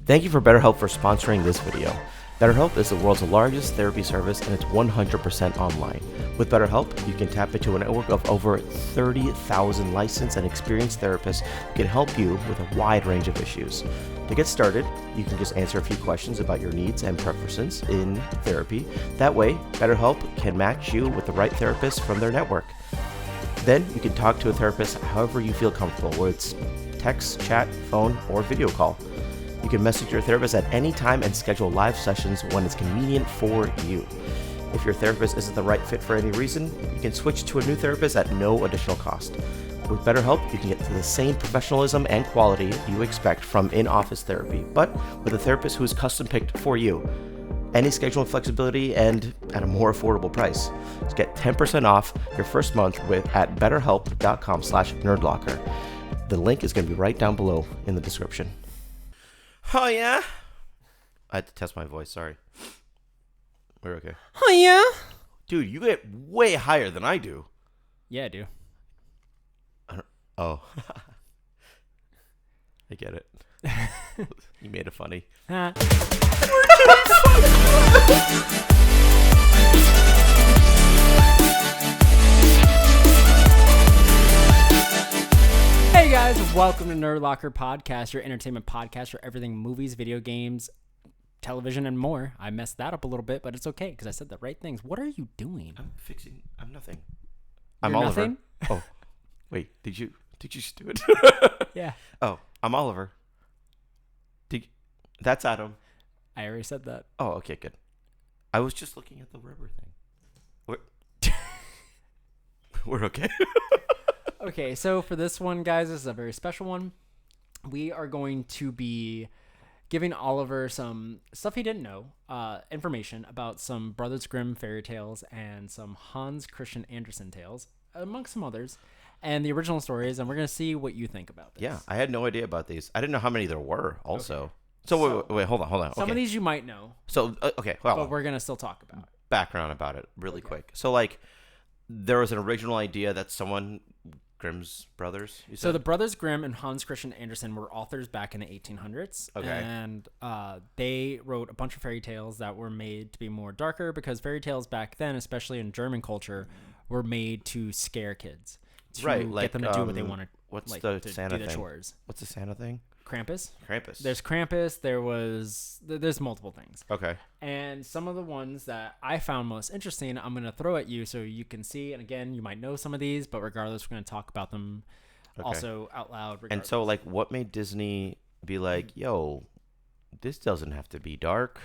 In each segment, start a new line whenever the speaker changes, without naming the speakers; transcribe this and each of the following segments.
Thank you for BetterHelp for sponsoring this video. BetterHelp is the world's largest therapy service and it's 100% online. With BetterHelp, you can tap into a network of over 30,000 licensed and experienced therapists who can help you with a wide range of issues. To get started, you can just answer a few questions about your needs and preferences in therapy. That way, BetterHelp can match you with the right therapist from their network. Then you can talk to a therapist however you feel comfortable, whether it's text, chat, phone, or video call. You can message your therapist at any time and schedule live sessions when it's convenient for you. If your therapist isn't the right fit for any reason, you can switch to a new therapist at no additional cost. With BetterHelp, you can get to the same professionalism and quality you expect from in-office therapy, but with a therapist who is custom-picked for you. Any scheduling flexibility and at a more affordable price. Just get 10% off your first month at betterhelp.com/nerdlocker. The link is going to be right down below in the description. Oh, yeah? I had to test my voice, sorry. We're okay.
Oh, yeah?
Dude, you get way higher than I do.
Yeah, I do.
Oh. I get it. You made it funny.
Hey guys, welcome to Nerd Locker Podcast, your entertainment podcast for everything movies, video games, television, and more. I messed that up a little bit, but it's okay because I said the right things. What are you doing?
I'm nothing.
You're
I'm Oliver.
nothing?
Oh, wait. Did you just do it?
Yeah.
Oh, I'm Oliver. That's Adam.
I already said that.
Oh, okay, good. I was just looking at the rubber thing. We're okay.
Okay, so for this one, guys, this is a very special one. We are going to be giving Oliver some stuff he didn't know, information about some Brothers Grimm fairy tales and some Hans Christian Andersen tales, amongst some others, and the original stories, and we're going to see what you think about this.
Yeah, I had no idea about these. I didn't know how many there were also. Okay. So wait, hold on.
Some of these you might know.
So, okay, well.
But we're going to still talk about it.
Background about it really quick. So, like, there was an original idea that someone... Grimm's brothers, you said?
So the Brothers Grimm and Hans Christian Andersen were authors back in the 1800s.
Okay.
And they wrote a bunch of fairy tales that were made to be more darker because fairy tales back then, especially in German culture, were made to scare kids. To
right,
get them to do what they wanted.
What's
like,
the
to
Santa
do the
thing?
chores.
What's the Santa thing?
Krampus.
There's
Krampus. There's multiple things.
Okay.
And some of the ones that I found most interesting, I'm going to throw at you so you can see. And again, you might know some of these, but regardless, we're going to talk about them also out loud. Regardless.
And so, like, what made Disney be like, yo, this doesn't have to be dark?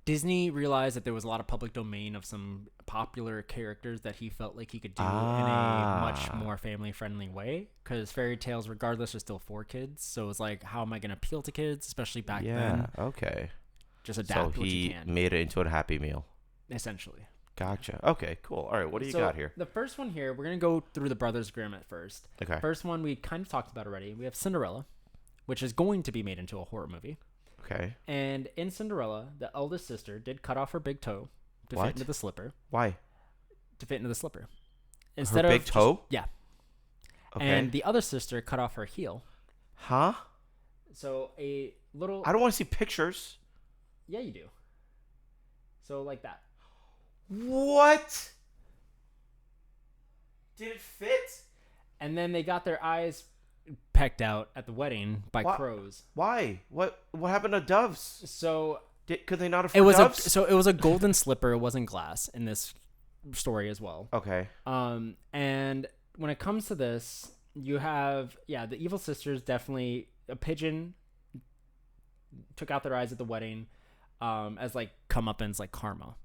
Disney realized that there was a lot of public domain of some popular characters that he felt like he could do in a much more family-friendly way. Because fairy tales, regardless, are still for kids. So it was like, how am I going to appeal to kids, especially back then?
Yeah, okay.
Just adapt
so
what you can.
he made it into a Happy Meal.
Essentially.
Gotcha. Okay, cool. All right, what do you got here?
The first one here, we're going to go through the Brothers Grimm at first.
Okay.
First one we kind of talked about already. We have Cinderella, which is going to be made into a horror movie.
Okay.
And in Cinderella, the eldest sister did cut off her big toe to fit into the slipper.
Why?
To fit into the slipper.
Instead her big toe?
Yeah.
Okay.
And the other sister cut off her heel.
Huh?
So a little...
I don't want to see pictures.
Yeah, you do. So like that.
What? Did it fit?
And then they got their eyes pecked out at the wedding by crows.
Why? What happened to doves?
So
could they not afford doves?
It was a golden slipper. It wasn't glass in this story as well.
Okay.
And when it comes to this, you have the evil sisters. Definitely a pigeon took out their eyes at the wedding, as like comeuppance, like karma.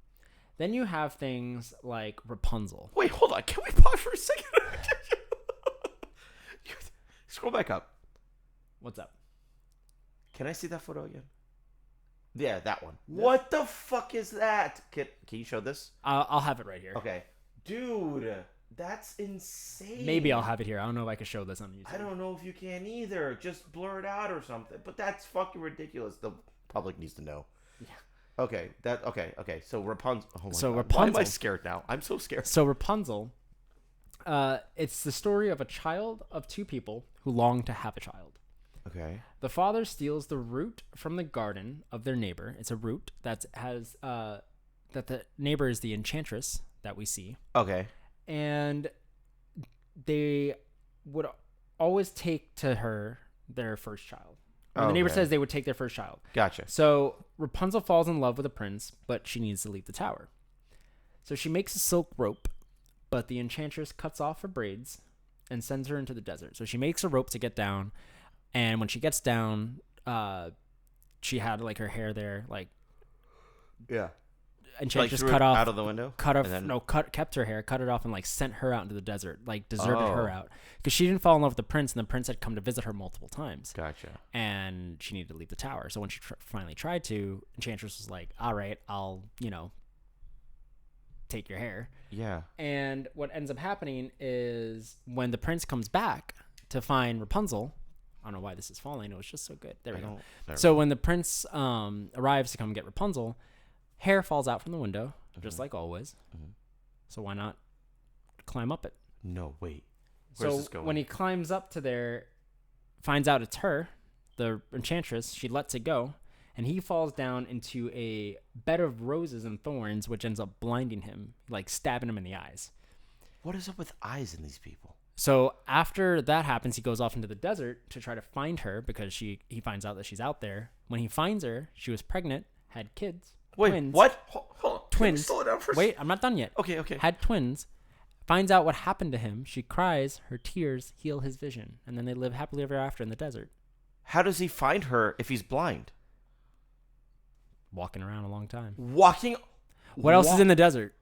Then you have things like Rapunzel.
Wait, hold on. Can we pause for a second? Scroll back up.
What's up?
Can I see that photo again? Yeah, that one. What the fuck is that? Can you show this?
I'll have it right here.
Okay. Dude, that's insane.
Maybe I'll have it here. I don't know if I can show this on YouTube.
I don't know if you can either. Just blur it out or something. But that's fucking ridiculous. The public needs to know. Yeah. Okay. Okay. So Rapunzel. Oh my God.
Rapunzel.
Why am I scared now? I'm so scared.
So Rapunzel, it's the story of a child of two people who long to have a child.
Okay.
The father steals the root from the garden of their neighbor. It's a root that has that the neighbor is the enchantress that we see.
Okay.
And they would always take to her their first child. Or the neighbor says they would take their first child.
Gotcha.
So Rapunzel falls in love with the prince, but she needs to leave the tower. So she makes a silk rope, but the enchantress cuts off her braids and sends her into the desert. So she makes a rope to get down, and when she gets down, she had like her hair there, like enchantress
like
cut off
out of the window.
Kept her hair, cut it off, and like sent her out into the desert, like deserted her out because she didn't fall in love with the prince, and the prince had come to visit her multiple times.
Gotcha.
And she needed to leave the tower. So when she finally tried to, enchantress was like, "All right, I'll take your hair."
Yeah.
And what ends up happening is when the prince comes back to find Rapunzel, I don't know why this is falling. It was just so good. There we go. So when the prince arrives to come get Rapunzel, hair falls out from the window, just like always. Mm-hmm. So why not climb up it?
No, wait. Where's this going?
When he climbs up to there, finds out it's her, the enchantress, she lets it go, and he falls down into a bed of roses and thorns, which ends up blinding him, like stabbing him in the eyes.
What is up with eyes in these people?
So after that happens, he goes off into the desert to try to find her because he finds out that she's out there. When he finds her, she was pregnant, had kids.
Wait,
twins,
what? Hold on.
Twins.
Slow it down for
Wait, I'm not done yet.
Okay.
Had twins. Finds out what happened to him. She cries. Her tears heal his vision. And then they live happily ever after in the desert.
How does he find her if he's blind?
Walking around a long time.
Walking?
What else is in the desert?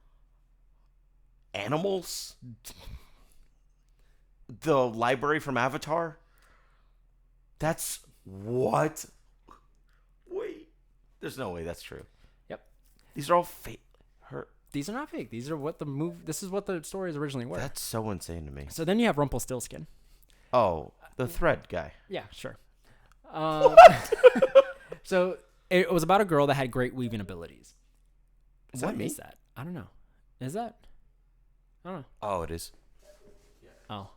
Animals? The library from Avatar? That's what? Wait. There's no way that's true.
Yep.
These are all fake.
These are not fake. These are what this is what the stories originally were.
That's so insane to me.
So then you have Rumpelstiltskin.
Oh, the thread guy.
Yeah, sure. So it was about a girl that had great weaving abilities. What is that? I don't know. Is that? I don't know.
Oh, it is.
Oh,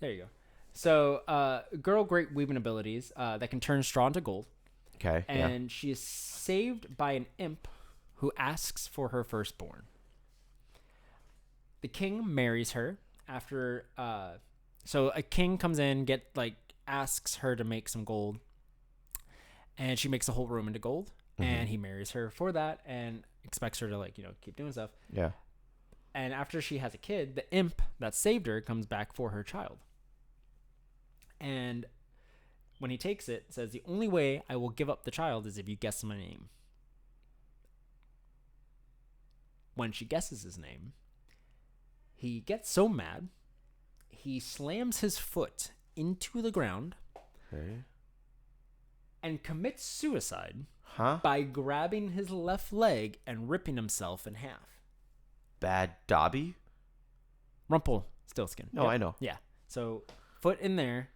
there you go. So, girl, great weaving abilities that can turn straw into gold.
Okay.
And she is saved by an imp who asks for her firstborn. The king marries her after. So a king comes in, asks her to make some gold, and she makes the whole room into gold. Mm-hmm. And he marries her for that, and expects her to keep doing stuff.
Yeah.
And after she has a kid, the imp that saved her comes back for her child. And when he takes it, says, "The only way I will give up the child is if you guess my name." When she guesses his name, he gets so mad, he slams his foot into the ground and commits suicide by grabbing his left leg and ripping himself in half.
Bad Dobby?
Rumpelstiltskin.
No, yep. I know.
Yeah. So foot in there,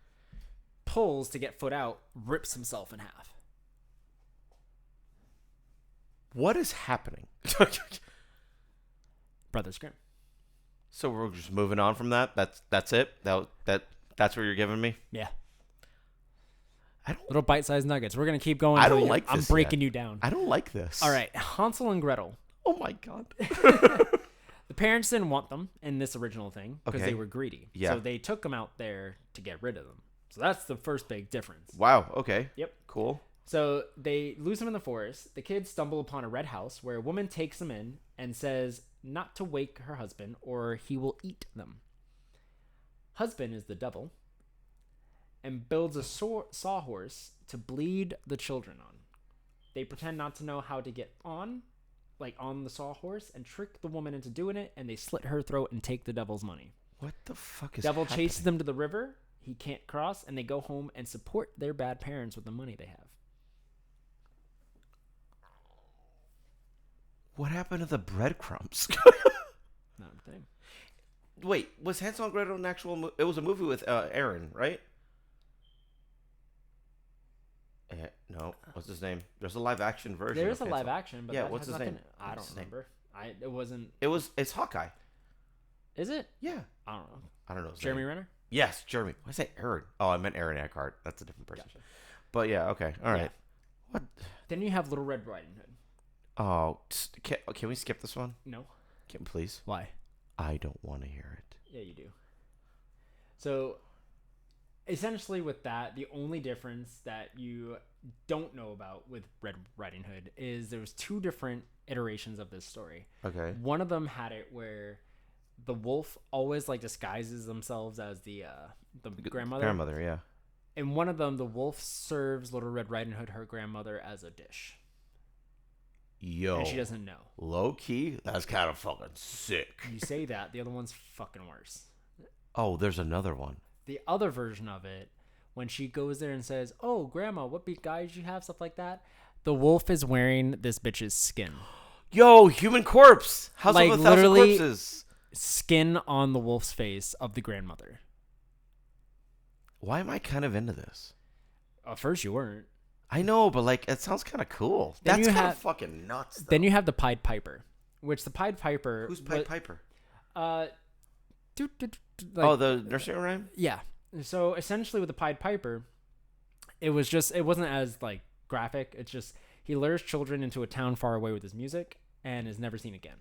pulls to get foot out, rips himself in half.
What is happening?
Brothers Grimm.
So we're just moving on from that? That's it? That's what you're giving me?
Yeah. Little bite-sized nuggets. We're going to keep going.
I don't like this.
I'm breaking you down.
I don't like this.
All right. Hansel and Gretel.
Oh, my God.
The parents didn't want them in this original thing because
Okay.
they were greedy.
Yeah.
So they took them out there to get rid of them. So that's the first big difference.
Wow. Okay.
Yep.
Cool.
So they lose them in the forest. The kids stumble upon a red house where a woman takes them in and says not to wake her husband or he will eat them. Husband is the devil and builds a sawhorse to bleed the children on. They pretend not to know how to get on the sawhorse, and trick the woman into doing it, and they slit her throat and take the devil's money.
What the fuck is
Devil
happening?
chases them to the river. He can't cross, and they go home and support their bad parents with the money they have.
What happened to the breadcrumbs?
Not a thing.
Wait, was Hansel and Gretel an actual movie? It was a movie with Aaron, right? No, what's his name? There's a live action version.
There is a live action, but
yeah, what's his name?
I don't remember. It wasn't.
It's Hawkeye.
Is it?
Yeah.
I don't know.
I don't know.
Jeremy Renner?
Yes, Jeremy. Why did I say Aaron? Oh, I meant Aaron Eckhart. That's a different person.
Gotcha.
But yeah, okay. All right.
Yeah.
What?
Then you have Little Red Riding Hood.
Oh, can we skip this one?
No.
Can please?
Why?
I don't want to hear it.
Yeah, you do. So, essentially with that, the only difference that you don't know about with Red Riding Hood is there was 2 different iterations of this story.
Okay.
One of them had it where the wolf always like disguises themselves as the grandmother.
Grandmother, yeah.
In one of them, the wolf serves Little Red Riding Hood her grandmother as a dish.
Yo.
And she doesn't know.
Low key, that's kind of fucking sick.
You say that, the other one's fucking worse.
Oh, there's another one.
The other version of it, when she goes there and says, "Oh, grandma, what big guys you have?" Stuff like that. The wolf is wearing this bitch's skin.
Yo, human corpse. House
Like,
of a Thousand
literally-
Corpses.
Skin on the wolf's face of the grandmother.
Why am I kind of into this?
At first, you weren't.
I know, but like, it sounds kind of cool.
Then
That's
you
kind of
have-
fucking nuts. Though.
Then you have the Pied Piper, which the Pied Piper.
Who's Pied Piper?
Like,
the nursery rhyme.
yeah. So essentially, with the Pied Piper, it wasn't as like graphic. It's just he lures children into a town far away with his music and is never seen again.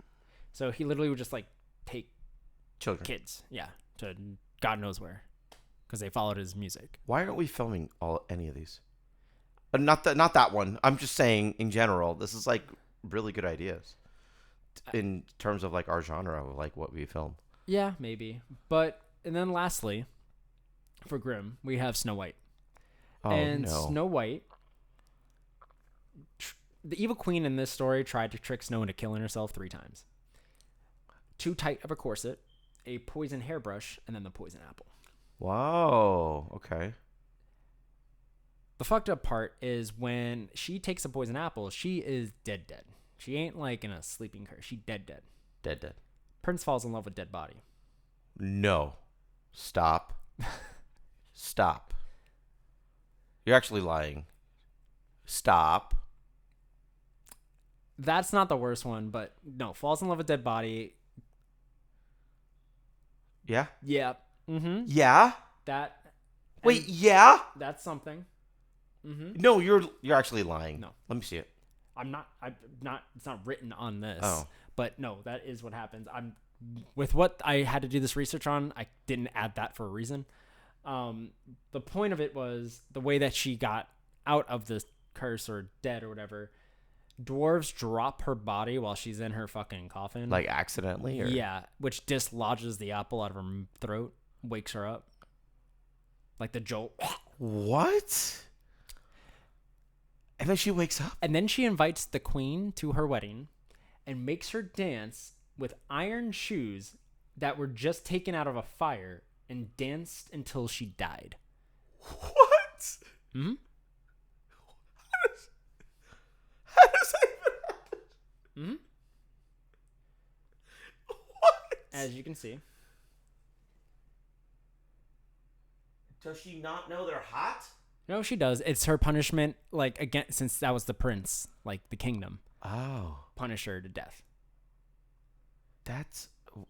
So he literally would just like take
Children.
kids, yeah, to God knows where, because they followed his music.
Why aren't we filming any of these? Not that one. I'm just saying in general. This is like really good ideas in terms of like our genre of like what we film.
Yeah, maybe. And then lastly, for Grimm, we have Snow White.
Oh
And
no.
Snow White, the evil queen in this story tried to trick Snow into killing herself 3 times. Too tight of a corset, a poison hairbrush, and then the poison apple.
Wow. Okay.
The fucked up part is when she takes a poison apple, she is dead. She ain't like in a sleeping curse. She dead.
Dead.
Prince falls in love with dead body.
No. Stop. Stop. You're actually lying. Stop.
That's not the worst one, but no, falls in love with dead body.
Yeah.
Yeah. Mm-hmm.
Yeah.
That.
Wait. Yeah.
That's something. Mm-hmm.
No, you're actually lying.
No.
Let me see it.
I'm not. It's not written on this.
Oh.
But no, that is what happens. With what I had to do this research on, I didn't add that for a reason. The point of it was the way that she got out of the curse or dead or whatever. Dwarves drop her body while she's in her fucking coffin.
Like accidentally? Or?
Yeah, which dislodges the apple out of her throat, wakes her up. Like the jolt.
What? And then she wakes up?
And then she invites the queen to her wedding and makes her dance with iron shoes that were just taken out of a fire and danced until she died.
What?
Hmm?
How does that even happen?
Hmm?
What?
As you can see.
Does she not know they're hot?
No, she does. It's her punishment, like, again, since that was the prince, like, the kingdom.
Oh.
Punish her to death.
That's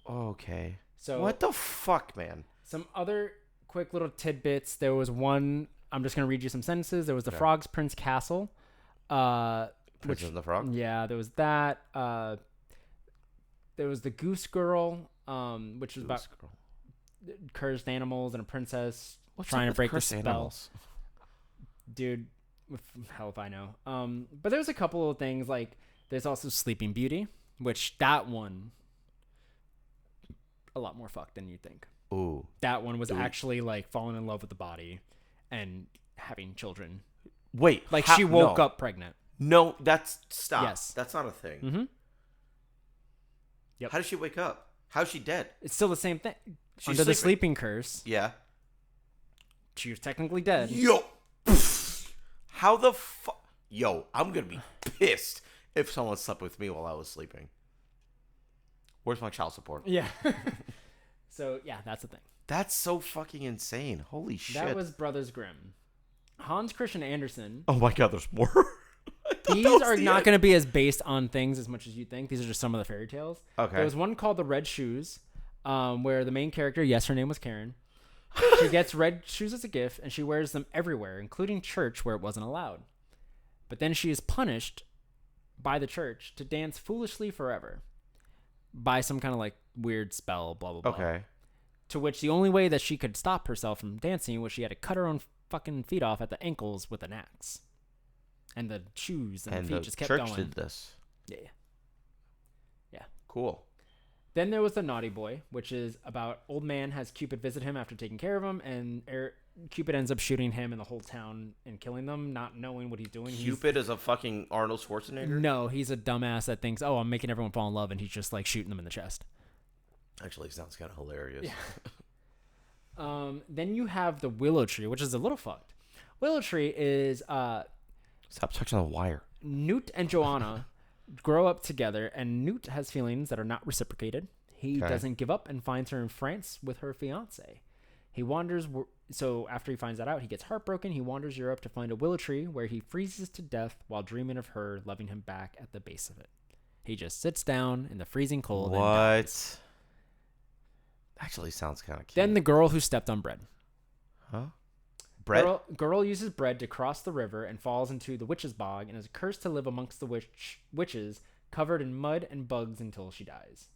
okay.
So
What the fuck, man?
some other quick little tidbits. There was one, I'm just going to read you some sentences. There was the
Okay.
Frog's Prince Castle.
Princess and the Frog?
Yeah, there was that. There was the Goose Girl, which was about cursed animals and a princess trying to break the spell.
Animals?
Dude, hell if I know. But there's a couple of things, like there's also Sleeping Beauty, which that one a lot more fucked than you'd think.
Ooh.
That one was actually like falling in love with the body and having children.
Wait.
Like she woke up pregnant.
No, stop.
Yes.
That's not a thing.
Mm-hmm. Yep.
How does she wake up? How's she dead?
It's still the same thing.
She's
Under the
sleeping.
sleeping curse,
Yeah.
she was technically dead.
Yo. How the fuck? Yo, I'm going to be pissed if someone slept with me while I was sleeping. Where's my child support?
Yeah. So, yeah, that's the thing.
That's so fucking insane. Holy shit.
That was Brothers Grimm. Hans Christian Andersen.
Oh my god, there's more.
These are not going to be as based on things as much as you think. These are just some of the fairy tales.
Okay.
There was one called The Red Shoes, where the main character, yes, her name was Karen. She gets red shoes as a gift, and she wears them everywhere, including church where it wasn't allowed. But then she is punished by the church to dance foolishly forever by some kind of like weird spell, blah, blah, blah.
Okay.
To which the only way that she could stop herself from dancing was she had to cut her own fucking feet off at the ankles with an axe. And the shoes and the feet just kept
church
going.
did this.
Yeah.
Cool.
Then there was the Naughty Boy, which is about old man has Cupid visit him after taking care of him, and Cupid ends up shooting him and the whole town and killing them, not knowing what he's doing.
Cupid is a fucking Arnold Schwarzenegger?
No, he's a dumbass that thinks, oh, I'm making everyone fall in love, and he's just like shooting them in the chest.
Actually, sounds kind of hilarious.
Yeah. Then you have the Willow Tree, which is a little fucked. Willow Tree is
Stop touching the wire.
Newt and Joanna grow up together, and Newt has feelings that are not reciprocated. He doesn't give up and finds her in France with her fiance. He wanders, so after he finds that out, he gets heartbroken. He wanders Europe to find a willow tree where he freezes to death while dreaming of her loving him back at the base of it. He just sits down in the freezing cold.
What?
And dies.
Actually sounds kind of cute.
Then the girl who stepped on bread.
Huh? Bread?
Girl uses bread to cross the river and falls into the witch's bog and is cursed to live amongst the witches, covered in mud and bugs until she dies.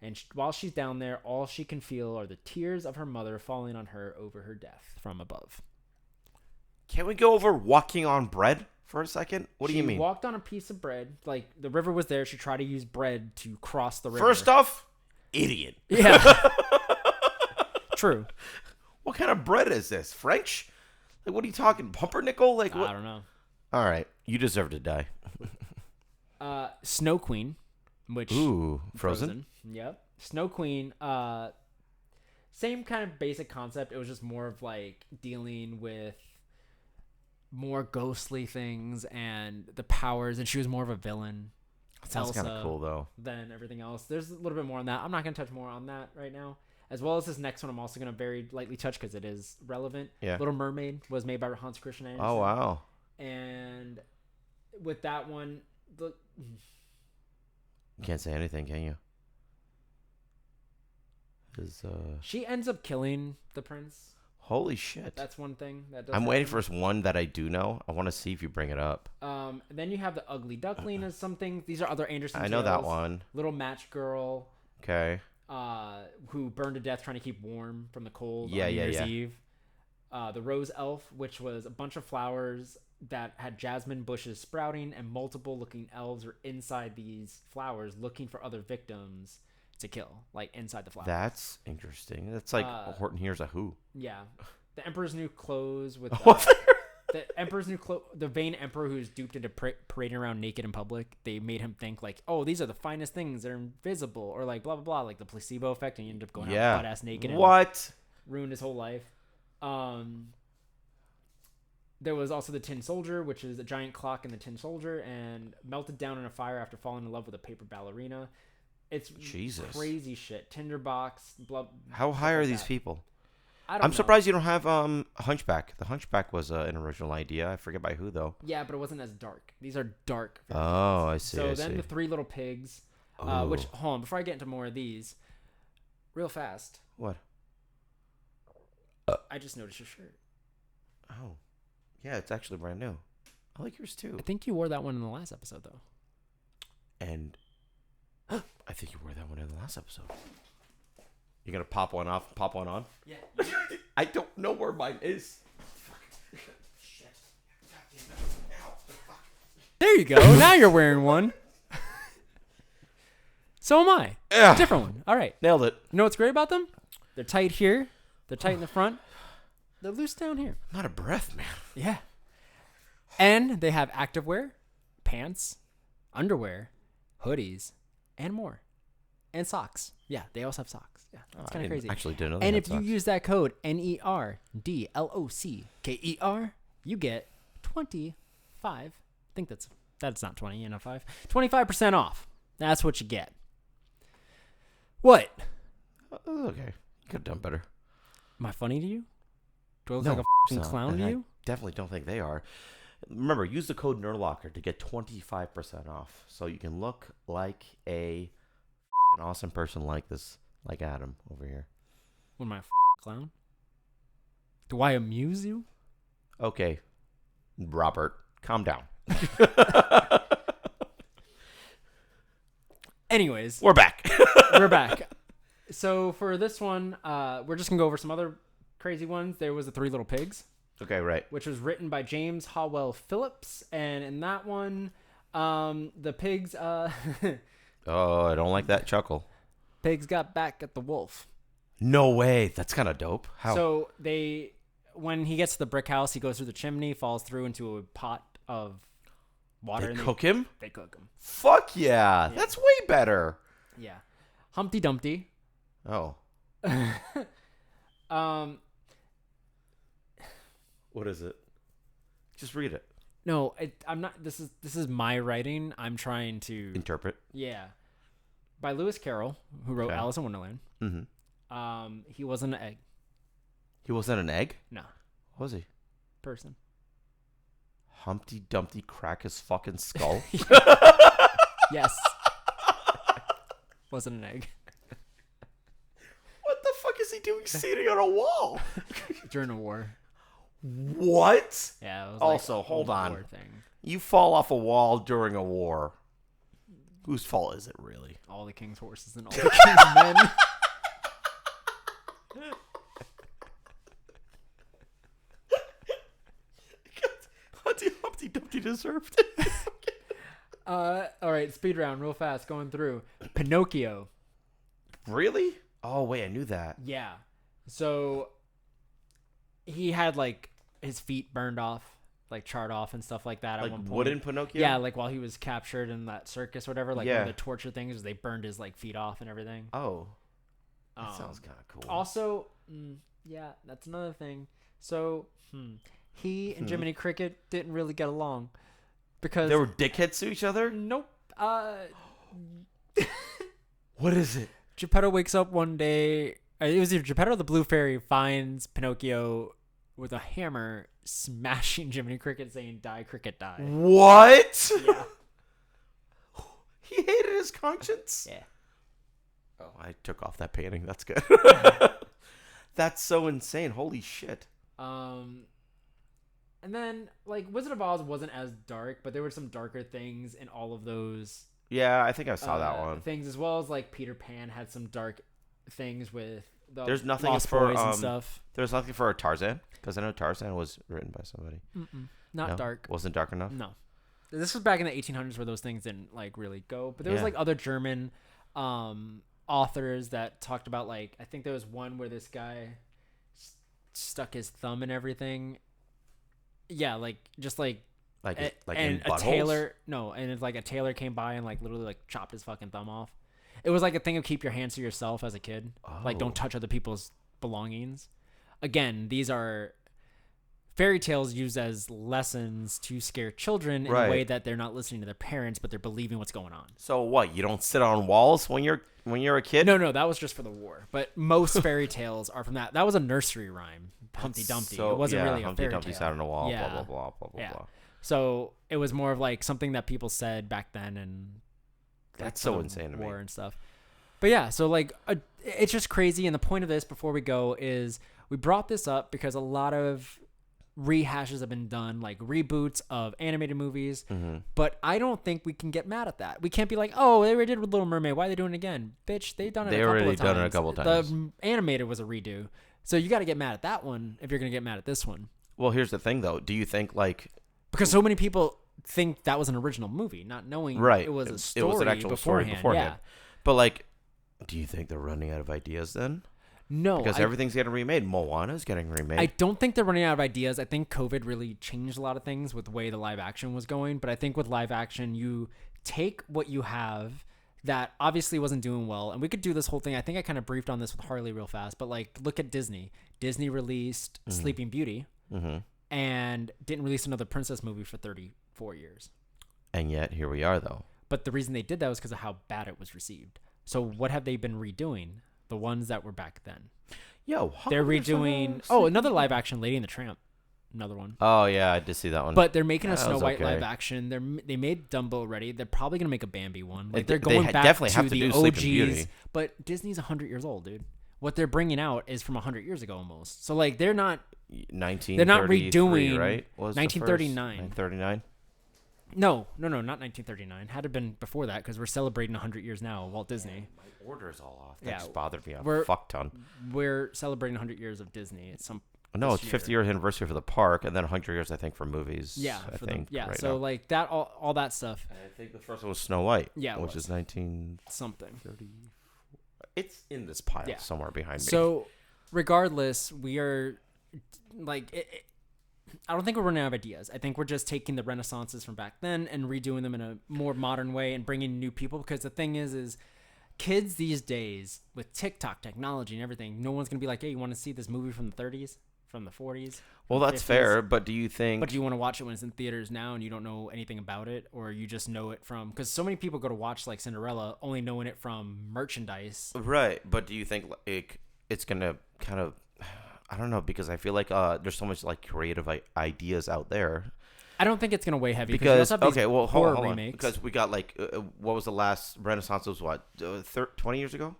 And while she's down there, all she can feel are the tears of her mother falling on her over her death from above.
Can we go over walking on bread for a second? What do you mean?
She walked on a piece of bread. Like, the river was there. She tried to use bread to cross the river.
First off, idiot.
Yeah. True.
What kind of bread is this? French? Like, what are you talking? Pumpernickel? Like, what?
I don't know.
All right. You deserve to die.
Snow Queen, which...
Ooh, Frozen?
Yep. Snow Queen, same kind of basic concept. It was just more of, like, dealing with more ghostly things and the powers, and she was more of a villain.
That sounds kind of cool, though.
Than everything else. There's a little bit more on that. I'm not going to touch more on that right now. As well as this next one, I'm also going to very lightly touch because it is relevant.
Yeah.
Little Mermaid was made by Hans Christian Andersen.
Oh, wow.
And with that one,
You can't say anything, can you?
she ends up killing the prince.
Holy shit.
That's one thing that does
I'm waiting
happen.
for one that I do know. I want to see if you bring it up.
Then you have the Ugly Duckling as something. These are other Anderson
I know that
tales.
one.
Little Match Girl.
Okay.
Who burned to death trying to keep warm from the cold
Yeah,
on New
yeah,
Year's
yeah.
Eve. The Rose Elf, which was a bunch of flowers that had jasmine bushes sprouting, and multiple looking elves were inside these flowers looking for other victims to kill, like inside the flowers.
That's interesting. That's like Horton Hears a Who.
Yeah. The Emperor's New Clothes with
What?
the Emperor's New Clothes, the vain emperor who's duped into parading around naked in public. They made him think like, oh, these are the finest things. They're invisible, or like blah blah blah, like the placebo effect, and he ended up going out butt ass naked.
What?
And ruined his whole life. There was also the Tin Soldier, which is a giant clock in the Tin Soldier, and melted down in a fire after falling in love with a paper ballerina. It's
Jesus.
Crazy shit. Tinderbox.
How high are these people?
I don't know.
Surprised you don't have Hunchback. The Hunchback was an original idea. I forget by who though.
Yeah, but it wasn't as dark. These are dark.
Oh, I see.
So then the Three Little Pigs, which hold on before I get into more of these, real fast.
What?
I just noticed your shirt.
Oh, yeah, it's actually brand new. I like yours too.
I think you wore that one in the last episode though.
And I think you wore that one in the last episode. You're gonna pop one off, pop one on?
Yeah.
I don't know where mine is.
Shit. There you go. Now you're wearing one. So am I.
Yeah.
Different one. All right.
Nailed it.
You know what's great about them? They're tight here. They're tight in the front. They're loose down here.
I'm out of breath, man.
Yeah. And they have activewear, pants, underwear, hoodies, and more. And socks. Yeah, they also have socks. Yeah, that's kind of crazy.
Actually, didn't know.
And if you use that code NERDLOCKER, you get 25. I think that's not 20, 5. 25% off. That's what you get. What?
Okay, could have done better.
Am I funny to you? Do I look
No,
like a f***ing clown to
I
you?
definitely don't think they are. Remember, use the code NERDLOCKER to get 25% off, so you can look like an awesome person like Adam over here.
What am I, a clown? Do I amuse you?
Okay, Robert, calm down.
Anyways,
We're back.
we're back. So for this one, we're just gonna go over some other crazy ones. There was the Three Little Pigs,
Okay, right.
which was written by James Howell Phillips, and in that one, the pigs,
Oh, I don't like that chuckle.
pigs got back at the wolf.
No way. That's kind of dope. How?
So when he gets to the brick house, he goes through the chimney, falls through into a pot of water.
They cook him?
They cook him.
Fuck yeah. That's way better.
Yeah. Humpty Dumpty.
Oh. What is it? Just read it.
No, I'm not. This is my writing. I'm trying to
Interpret.
Yeah, by Lewis Carroll, who wrote
Okay.
Alice in Wonderland.
Mm-hmm.
He wasn't an egg.
He wasn't an egg?
No,
What was he?
person.
Humpty Dumpty crack his fucking skull?
Yes. Wasn't an egg.
What the fuck is he doing sitting on a wall?
During a war.
What?
Yeah. It was
Also,
like
hold
a
on.
war thing.
You fall off a wall during a war. Whose fault is it, really?
All the king's horses and all the king's men.
Humpty Dumpty deserved it.
All right, speed round, real fast, going through. Pinocchio.
Really? Oh, wait, I knew that.
Yeah. So he had like his feet burned off, like charred off and stuff like that
Like
at one point.
wooden Pinocchio?
Yeah, like while he was captured in that circus or whatever, like one
Yeah.
of the torture things is they burned his like feet off and everything.
Oh. That sounds kind of cool.
Also, yeah, that's another thing. So, he and Jiminy Cricket didn't really get along because
They were dickheads to each other?
nope.
What is it?
Geppetto wakes up one day. It was either Geppetto or the Blue Fairy finds Pinocchio with a hammer smashing Jiminy Cricket, saying, "Die, Cricket, die."
What?
Yeah.
He hated his conscience?
Yeah.
Oh, I took off that painting. That's good. That's so insane. Holy shit.
And then like Wizard of Oz wasn't as dark, but there were some darker things in all of those.
Yeah, I think I saw that one.
Things, as well as like Peter Pan had some dark things with the
There's nothing
Lost
for
Boys and stuff.
There's nothing for Tarzan, because I know Tarzan was written by somebody.
Not
No?
dark.
Wasn't dark enough.
No. This was back in the 1800s where those things didn't like really go. But there was
Yeah.
like other German authors that talked about, like, I think there was one where this guy stuck his thumb in everything. Yeah, like just like
Like
and
in
a
buttholes?
tailor and it's like a tailor came by and like literally like chopped his fucking thumb off. It was like a thing of keep your hands to yourself as a kid. Like,
Oh.
don't touch other people's belongings. Again, these are fairy tales used as lessons to scare children in
Right.
a way that they're not listening to their parents, but they're believing what's going on.
So what? You don't sit on walls when you're a kid?
No, that was just for the war. But most fairy tales are from that. That was a nursery rhyme, Humpty Dumpty.
So,
it wasn't
yeah,
really a
Humpty
fairy
Dumpty
tale.
sat on a wall.
Yeah.
Blah blah blah blah
Yeah.
blah.
So it was more of like something that people said back then, and
That's
for
so
the
insane to me.
war and stuff. But yeah, so like it's just crazy. And the point of this, before we go, is we brought this up because a lot of rehashes have been done, like reboots of animated movies. But I don't think we can get mad at that. We can't be like, oh, they already did with Little Mermaid. Why are they doing it again? Bitch, they've done it.
They
a couple
already
of times.
done it a couple times.
The animated was a redo, so you got to get mad at that one if you're gonna get mad at this one.
Well, here's the thing, though. Do you think like
Because so many people think that was an original movie, not knowing
right?
it was a
It
story
was an actual story beforehand.
Yeah.
But like, do you think they're running out of ideas then?
No,
Because everything's getting remade. Moana's getting remade.
I don't think they're running out of ideas. I think COVID really changed a lot of things with the way the live action was going. But I think with live action, you take what you have that obviously wasn't doing well. And we could do this whole thing. I think I kind of briefed on this with Harley real fast. But like, look at Disney. Disney released Sleeping Beauty and didn't release another princess movie for 34 years.
And yet, here we are, though.
But the reason they did that was because of how bad it was received. So what have they been redoing? The ones that were back then.
Yo,
They're redoing... Oh, another live action, Lady and the Tramp. Another one.
Oh, yeah, I did see that one.
But they're making a
That
Snow
was
White
okay.
live action. They made Dumbo already. They're probably going to make a Bambi one. Like,
They
they're going back
definitely
to
have to
the
do
OGs.
Sleeping Beauty.
But Disney's 100 years old, dude. what they're bringing out is from 100 years ago almost. So like they're not
1933,
they're not redoing
right? Was
1939.
1939.
No, not 1939. Had to been before that because we're celebrating 100 years now. Walt Disney.
My order's all off. That
Yeah,
just bothered me a
we're-
fuck ton.
We're celebrating 100 years of Disney. It's
No,
this
it's 50 year anniversary for the park, and then 100 years, I think, for movies.
Yeah,
I think. Right
so
now.
like that, all that stuff.
And I think the first one was Snow White.
Yeah, it
which
was.
is 1930.
Something.
It's in this pile
Yeah.
somewhere behind me.
So, regardless, we are like, I don't think we're running out of ideas. I think we're just taking the renaissances from back then and redoing them in a more modern way and bringing new people. Because the thing is kids these days with TikTok technology and everything, no one's gonna be like, hey, you want to see this movie from the 30s, from the 40s?
Well, that's
50s?
fair, but do you think?
But do you want to watch it when it's in theaters now and you don't know anything about it, or you just know it from? Because so many people go to watch like Cinderella only knowing it from merchandise.
Right, but do you think it's gonna kind of? I don't know, because I feel like there's so much like creative ideas out there.
I don't think it's gonna weigh heavy
Because
you also have these
hold
horror
on,
remakes.
because we got like what was the last Renaissance? It was what 20 years ago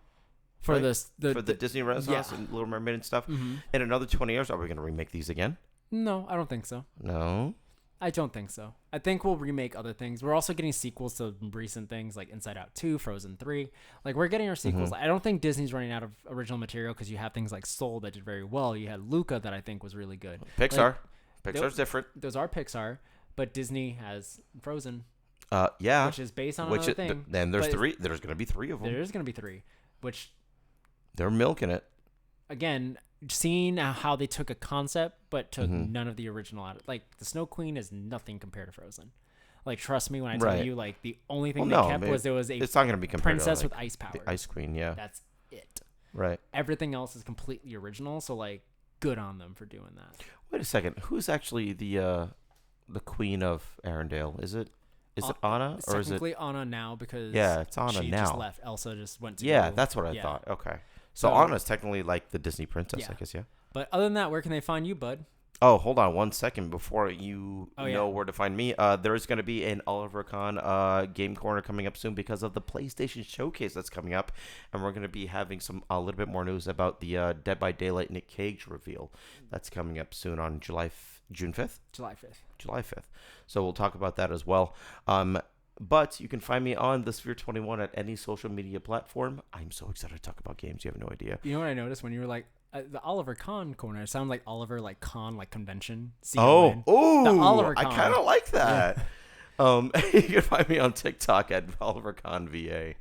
for
right?
this
for the Disney Renaissance
yeah.
and Little Mermaid and stuff.
Mhm.
In another 20 years, are we gonna remake these again?
No, I don't think so.
No.
I don't think so. I think we'll remake other things. We're also getting sequels to recent things like Inside Out 2, Frozen 3. Like, we're getting our sequels. I don't think Disney's running out of original material because you have things like Soul that did very well. You had Luca that I think was really good.
Pixar.
Like,
Pixar's different.
Those are Pixar, but Disney has Frozen,
Yeah.
which is based on another thing.
Then there's
But
three. There's gonna be three of them.
There's going to be 3, which,
They're milking it.
again, seeing how they took a concept but took
Mhm.
none of the original out of, like, the Snow Queen is nothing compared to Frozen. Like, trust me when I tell
Right.
you, like, the only thing
Well,
they
no,
kept
I mean,
was there was a
It's not gonna be compared
princess
to
with ice powers.
the Ice Queen. Yeah.
That's it.
Right.
Everything else is completely original, so like good on them for doing that.
Wait a second. Who's actually the Queen of Arendelle? Is it Anna
It's
or is it?
technically Anna now because
Yeah, it's Anna
she
now.
just left. Elsa just went to
Yeah,
go-
that's what I
yeah.
thought. Okay. So
So-
Anna's technically like the Disney princess,
Yeah.
I guess. Yeah.
But other than that, where can they find you, bud?
Oh, hold on 1 second before you
Oh, yeah.
know where to find me. There is going to be an Oliver Kahn game corner coming up soon because of the PlayStation Showcase that's coming up, and we're going to be having a little bit more news about the Dead by Daylight Nick Cage reveal that's coming up soon on June 5th.
July 5th.
July 5th. So we'll talk about that as well. But you can find me on the Sphere 21 at any social media platform. I'm so excited to talk about games. You have no idea.
You know what I noticed when you were like the Oliver Kahn corner? It sounded like Oliver like Kahn like convention.
Oh,
The Oliver
I
Kahn.
kind of like that. You can find me on TikTok at Oliver Kahn VA.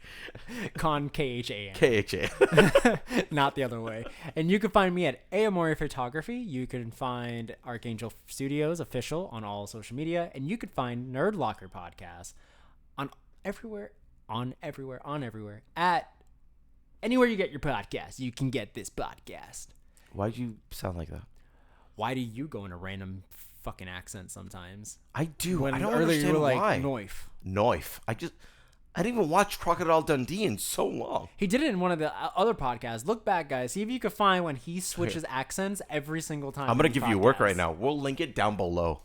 Kahn KHAN.
KHA.
Not the other way. And you can find me at Amori Photography. You can find Archangel Studios official on all social media, and you can find Nerd Locker Podcast on everywhere at anywhere you get your podcast. You can get this podcast.
Why'd you sound like that?
Why do you go in a random fucking accent sometimes?
I do.
When
I don't
earlier
understand
you were
why.
like Noif.
Noif. I didn't even watch Crocodile Dundee in so long.
He did it in one of the other podcasts. Look back, guys. See if you can find when he switches accents every single time.
I'm going
in
to
these
give you work
podcasts.
right now. We'll link it down below.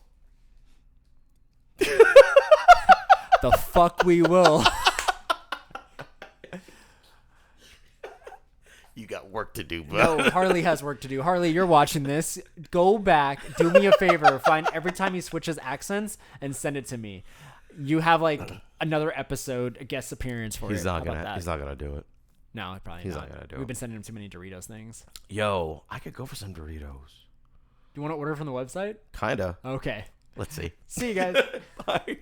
The fuck we will.
You got work to do, bro.
No, Harley has work to do. Harley, you're watching this. Go back. Do me a favor. Find every time he switches accents and send it to me. You have like another episode, a guest appearance for
He's
it.
not
How about
gonna. He's
that?
not gonna do it.
No, probably
He's
not.
not gonna do
We've
it.
been sending him too many Doritos things.
Yo, I could go for some Doritos.
Do you want to order from the website?
Kinda.
Okay.
Let's see.
See you guys.
Bye.